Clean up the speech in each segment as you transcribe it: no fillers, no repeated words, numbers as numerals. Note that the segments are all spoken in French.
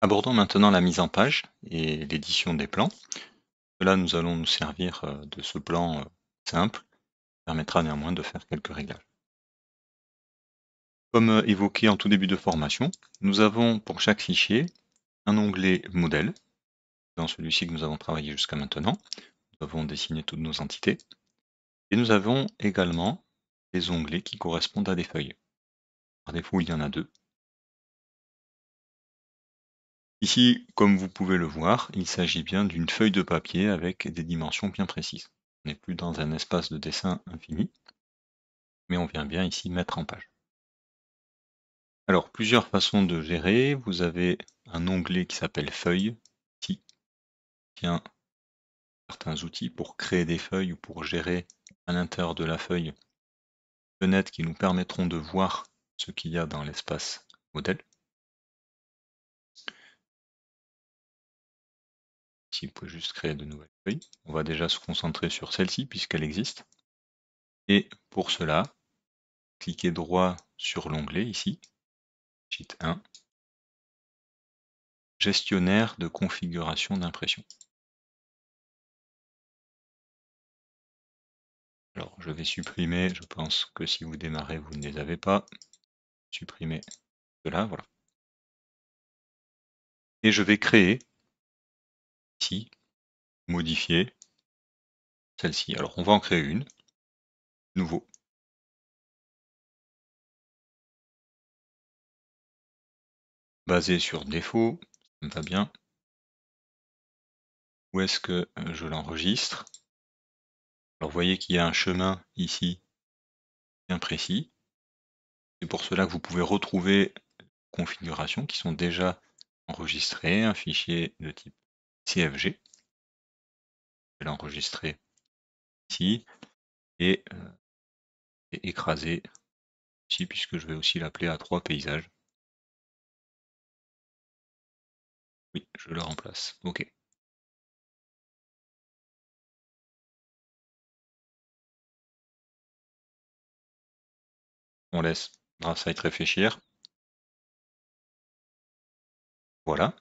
Abordons maintenant la mise en page et l'édition des plans. Là, nous allons nous servir de ce plan simple, qui permettra néanmoins de faire quelques réglages. Comme évoqué en tout début de formation, nous avons pour chaque fichier un onglet modèle, dans celui-ci que nous avons travaillé jusqu'à maintenant. Nous avons dessiné toutes nos entités. Et nous avons également des onglets qui correspondent à des feuilles. Par défaut, il y en a deux. Ici, comme vous pouvez le voir, il s'agit bien d'une feuille de papier avec des dimensions bien précises. On n'est plus dans un espace de dessin infini, mais on vient bien ici mettre en page. Alors, plusieurs façons de gérer. Vous avez un onglet qui s'appelle Feuilles, qui tient certains outils pour créer des feuilles ou pour gérer à l'intérieur de la feuille des fenêtres qui nous permettront de voir ce qu'il y a dans l'espace modèle. Ici, vous pouvez juste créer de nouvelles feuilles. On va déjà se concentrer sur celle-ci puisqu'elle existe. Et pour cela, cliquez droit sur l'onglet ici, Sheet 1, Gestionnaire de configuration d'impression. Alors, je vais supprimer, je pense que si vous démarrez, vous ne les avez pas. Supprimer cela, voilà. Et je vais créer, ici, modifier celle-ci. Alors, on va en créer une, nouveau. Basé sur défaut, ça me va bien. Où est-ce que je l'enregistre? Alors, vous voyez qu'il y a un chemin ici, bien précis. C'est pour cela que vous pouvez retrouver configurations qui sont déjà enregistrées, un fichier de type CFG. Je vais l'enregistrer ici et écraser ici puisque je vais aussi l'appeler A3 paysage. Oui, je le remplace. OK. On laisse Graph-Site réfléchir. Voilà.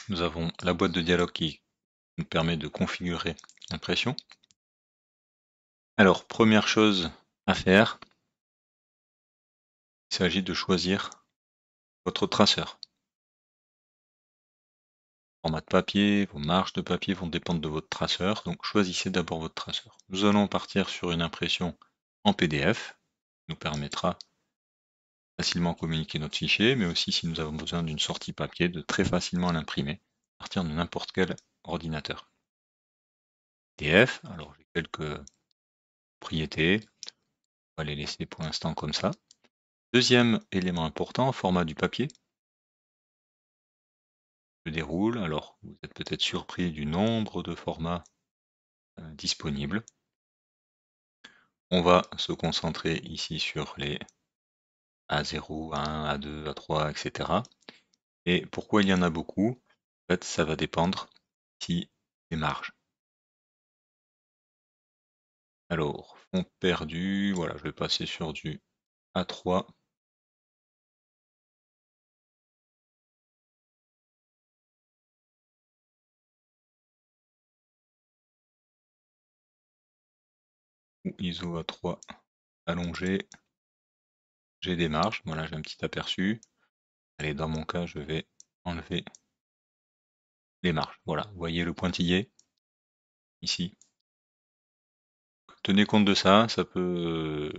Nous avons la boîte de dialogue qui nous permet de configurer l'impression. Alors, première chose à faire, il s'agit de choisir votre traceur. Format de papier, vos marges de papier vont dépendre de votre traceur, donc choisissez d'abord votre traceur. Nous allons partir sur une impression en PDF, qui nous permettra facilement communiquer notre fichier, mais aussi si nous avons besoin d'une sortie papier, de très facilement l'imprimer à partir de n'importe quel ordinateur. PDF, alors j'ai quelques propriétés, on va les laisser pour l'instant comme ça. Deuxième élément important, format du papier. Je déroule, alors vous êtes peut-être surpris du nombre de formats disponibles. On va se concentrer ici sur les A0, A1, A2, A3, etc. Et pourquoi il y en a beaucoup? En fait, ça va dépendre ici des marges. Alors, fond perdu, voilà, je vais passer sur du A3. Ou ISO A3 allongé. J'ai des marges, voilà, j'ai un petit aperçu. Allez, dans mon cas, je vais enlever les marges. Voilà, vous voyez le pointillé ici. Tenez compte de ça, ça peut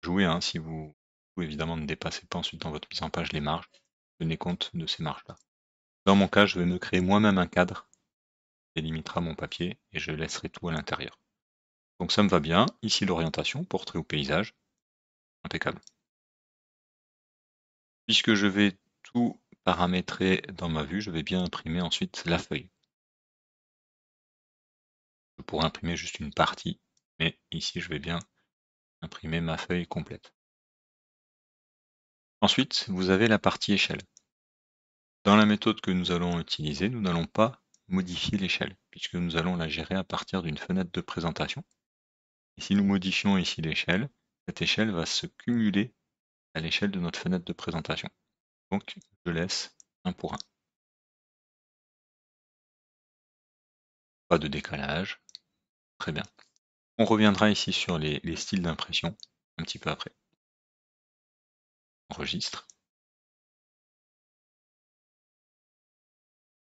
jouer hein, si vous évidemment ne dépassez pas ensuite dans votre mise en page les marges. Tenez compte de ces marges-là. Dans mon cas, je vais me créer moi-même un cadre qui délimitera mon papier et je laisserai tout à l'intérieur. Donc ça me va bien. Ici l'orientation, portrait ou paysage. Impeccable. Puisque je vais tout paramétrer dans ma vue, je vais bien imprimer ensuite la feuille. Je pourrais imprimer juste une partie, mais ici je vais bien imprimer ma feuille complète. Ensuite, vous avez la partie échelle. Dans la méthode que nous allons utiliser, nous n'allons pas modifier l'échelle, puisque nous allons la gérer à partir d'une fenêtre de présentation. Et si nous modifions ici l'échelle, cette échelle va se cumuler à l'échelle de notre fenêtre de présentation. Donc, je laisse un pour un. Pas de décalage. Très bien. On reviendra ici sur les styles d'impression un petit peu après. Enregistre.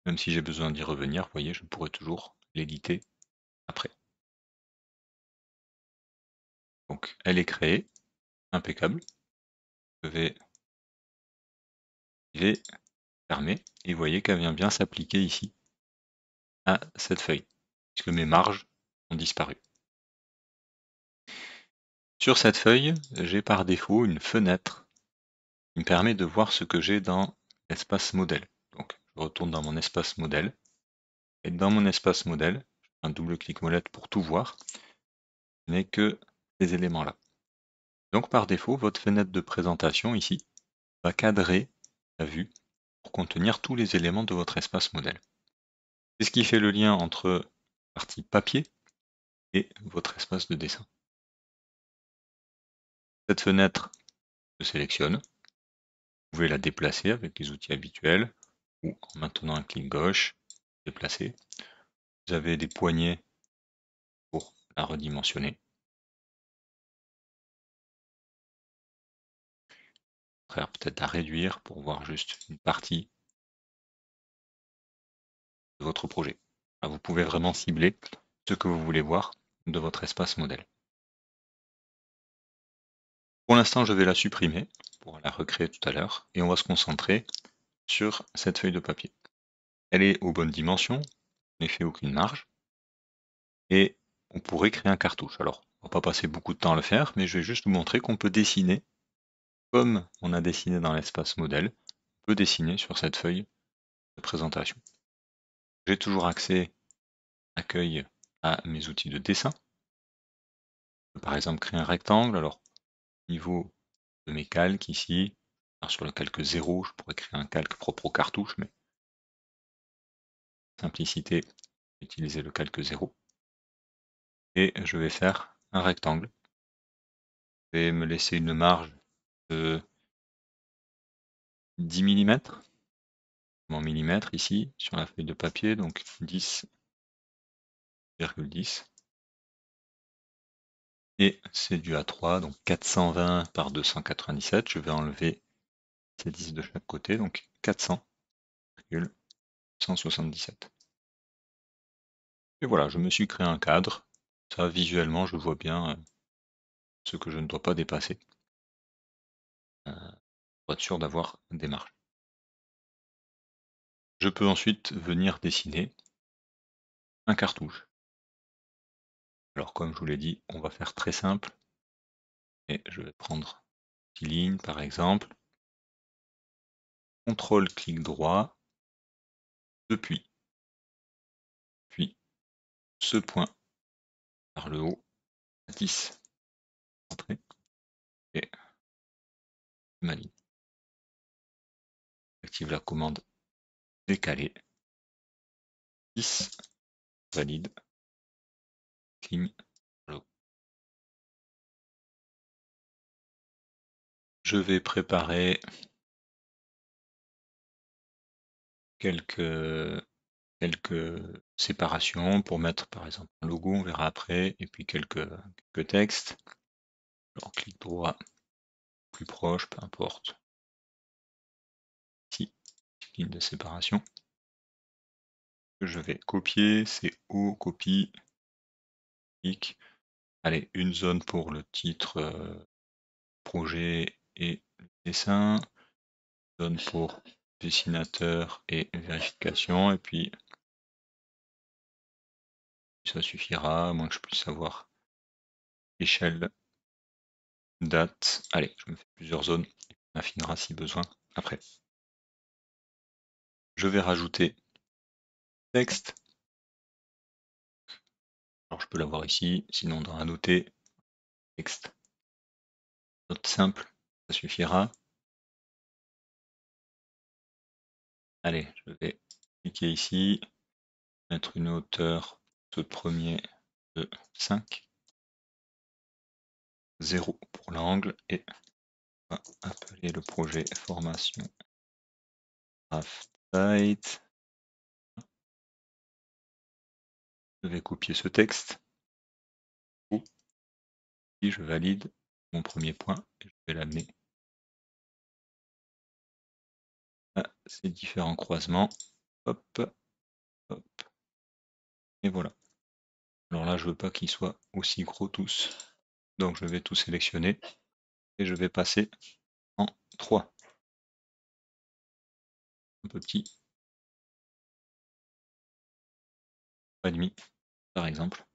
Même si j'ai besoin d'y revenir, vous voyez, je pourrais toujours l'éditer après. Donc, elle est créée, impeccable. Je vais fermer et vous voyez qu'elle vient bien s'appliquer ici à cette feuille, puisque mes marges ont disparu. Sur cette feuille, j'ai par défaut une fenêtre qui me permet de voir ce que j'ai dans l'espace modèle. Donc, je retourne dans mon espace modèle. Et dans mon espace modèle, je fais un double clic molette pour tout voir. Je n'ai que ces éléments-là. Donc, par défaut, votre fenêtre de présentation ici va cadrer la vue pour contenir tous les éléments de votre espace modèle. C'est ce qui fait le lien entre la partie papier et votre espace de dessin. Cette fenêtre se sélectionne. Vous pouvez la déplacer avec les outils habituels ou en maintenant un clic gauche, déplacer. Vous avez des poignées pour la redimensionner. Peut-être à réduire pour voir juste une partie de votre projet. Là, vous pouvez vraiment cibler ce que vous voulez voir de votre espace modèle. Pour l'instant, je vais la supprimer pour la recréer tout à l'heure et on va se concentrer sur cette feuille de papier. Elle est aux bonnes dimensions, je n'ai fait aucune marge et on pourrait créer un cartouche. Alors, on ne va pas passer beaucoup de temps à le faire, mais je vais juste vous montrer qu'on peut dessiner comme on a dessiné dans l'espace modèle, on peut dessiner sur cette feuille de présentation. J'ai toujours accès accueil à mes outils de dessin. Je peux par exemple créer un rectangle. Alors, au niveau de mes calques ici, alors sur le calque 0, je pourrais créer un calque propre aux cartouches, mais simplicité, utiliser le calque 0. Et je vais faire un rectangle. Je vais me laisser une marge de 10 mm. En millimètres ici, sur la feuille de papier, donc 10,10. Et c'est du A3, donc 420 par 297. Je vais enlever ces 10 de chaque côté, donc 400,177. Et voilà, je me suis créé un cadre. Ça, visuellement, je vois bien ce que je ne dois pas dépasser pour être sûr d'avoir des marges. Je peux ensuite venir dessiner un cartouche. Alors, comme je vous l'ai dit, on va faire très simple. Et je vais prendre une petite ligne, par exemple. CTRL, clic droit, depuis. Puis, ce point par le haut, à 10. Entrée. Et ma ligne. J'active la commande décaler. 10. Valide. Ligne. Je vais préparer quelques séparations pour mettre par exemple un logo, on verra après, et puis quelques textes. Alors clic droit, plus proche, peu importe. Ici, ligne de séparation. Je vais copier, c'est O, copie, clic. Allez, une zone pour le titre projet et dessin, zone pour dessinateur et vérification, et puis ça suffira, à moins que je puisse avoir échelle, date. Allez, je me fais plusieurs zones, on affinera si besoin après. Je vais rajouter texte. Alors je peux l'avoir ici, sinon dans annoter, texte. Note simple, ça suffira. Allez, je vais cliquer ici, mettre une hauteur de premier de 5, 0 pour l'angle et on va appeler le projet formation Draft site. Je vais copier ce texte. Et je valide mon premier point et je vais l'amener à ces différents croisements. Hop, hop. Et voilà. Alors là, je veux pas qu'ils soient aussi gros tous. Donc je vais tout sélectionner et je vais passer en 3. Un petit 3,5 par exemple.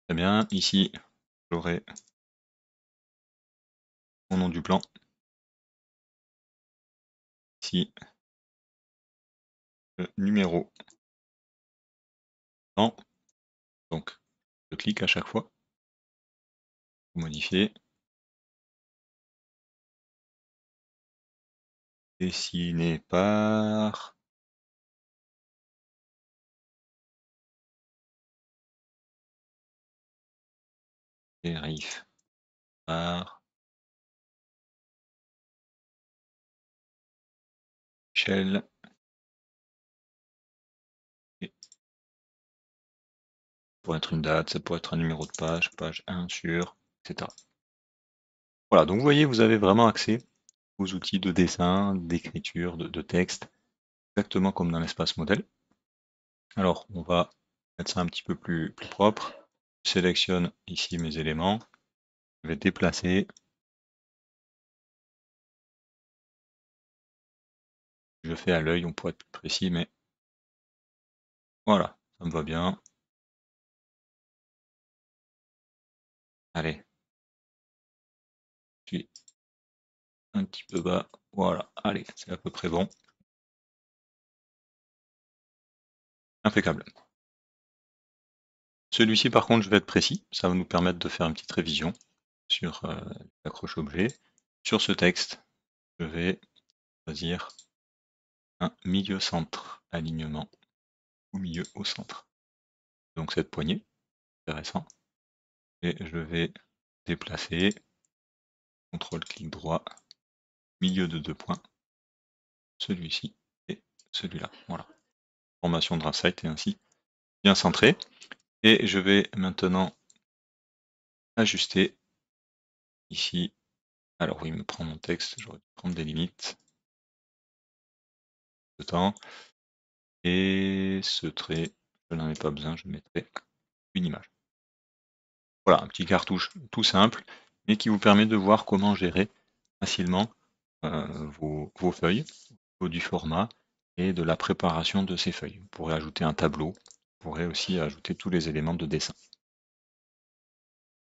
Très bien, ici j'aurai mon nom du plan. Ici, le numéro plan. Donc je clique à chaque fois pour modifier. Dessiné par Vérif par Michel. Et ça pourrait être une date, ça pourrait être un numéro de page, page 1 sur, etc. Voilà, donc vous voyez, vous avez vraiment accès aux outils de dessin, d'écriture, de texte, exactement comme dans l'espace modèle. Alors, on va mettre ça un petit peu plus propre. Je sélectionne ici mes éléments. Je vais déplacer. Je fais à l'œil, on pourrait être plus précis, mais voilà, ça me va bien. Allez, je suis un petit peu bas. Voilà, allez, c'est à peu près bon. Impeccable. Celui-ci, par contre, je vais être précis. Ça va nous permettre de faire une petite révision sur l'accroche-objet. Sur ce texte, je vais choisir un milieu-centre alignement au milieu au centre. Donc cette poignée, intéressant. Et je vais déplacer, CTRL-clic droit, milieu de 2 points, celui-ci et celui-là. Voilà. Formation de Draft est ainsi bien centrée. Et je vais maintenant ajuster ici. Alors oui, il me prend mon texte, j'aurais dû prendre des limites de temps. Et ce trait, je n'en ai pas besoin, je mettrai une image. Voilà, un petit cartouche tout simple, mais qui vous permet de voir comment gérer facilement vos feuilles, du format et de la préparation de ces feuilles. Vous pourrez ajouter un tableau, vous pourrez aussi ajouter tous les éléments de dessin.